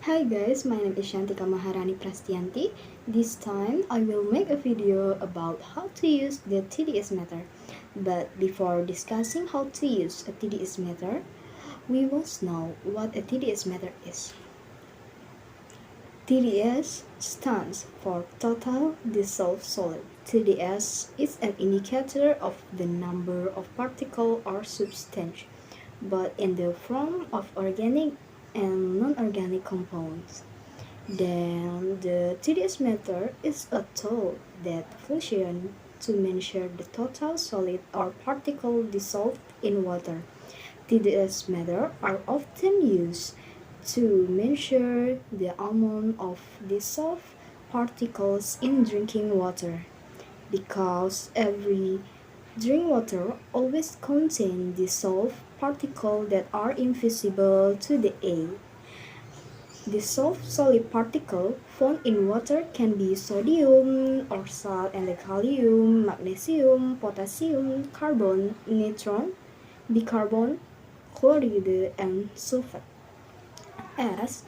Hi guys, my name is MAHARANI Prastianti. This time I will make a video about how to use the TDS meter. But before discussing how to use a TDS meter, we must know what a TDS meter is. TDS stands for Total Dissolved Solid. TDS is an indicator of the number of particles or substance, but in the form of organic and non-organic compounds. Then the TDS meter is a tool that functions to measure the total solid or particle dissolved in water. TDS meters are often used to measure the amount of dissolved particles in drinking water because every drinking water always contains dissolved particles that are invisible to the eye. Dissolved solid particles found in water can be sodium or salt and calcium, magnesium, potassium, carbon, neutron, bicarbonate, chloride, and sulfate. As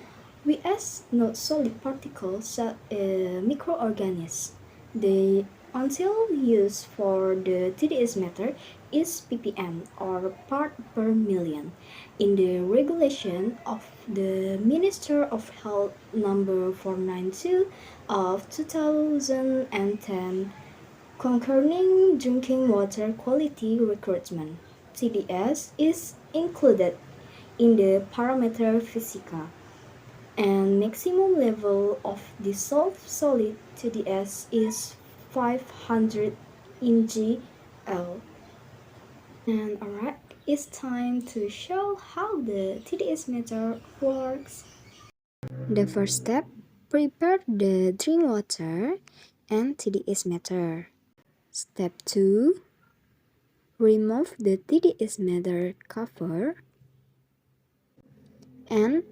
we as not solid particles such microorganisms, the until used for the TDS meter is ppm or part per million. In the regulation of the Minister of Health number 492 of 2010 concerning drinking water quality recruitment, TDS is included in the parameter physica, and maximum level of dissolved solid TDS is 500 mgl. And alright, it's time to show how the TDS meter works. The first step, prepare the drink water and TDS meter. Step 2, remove the TDS meter cover and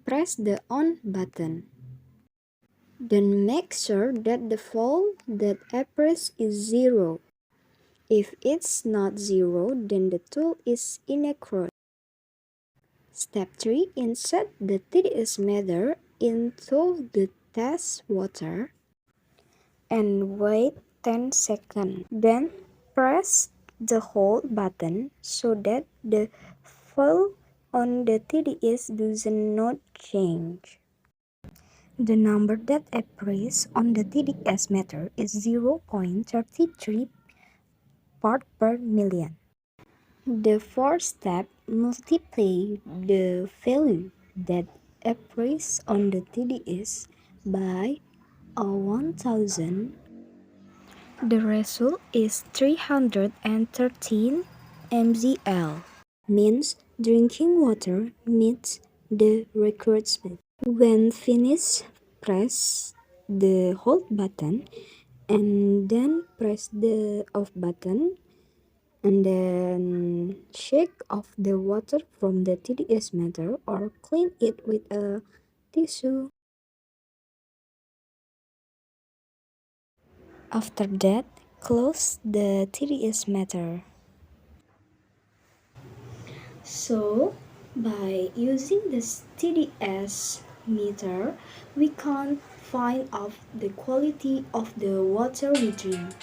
press the on button. Then make sure that the volt that appears is 0. If it's not 0, then the tool is inaccurate. Step 3. Insert the TDS meter into the test water and wait 10 seconds. Then press the hold button so that the volt on the TDS does not change. The number that appears on the TDS meter is 0.33 part per million. The fourth step, multiply the value that appears on the TDS by 1000. The result is 313 mgl. Means drinking water meets the requirement. When finished, press the hold button and then press the off button and then shake off the water from the TDS meter or clean it with a tissue. After that, close the TDS meter. So, by using this TDS meter, we can find out the quality of the water we drink.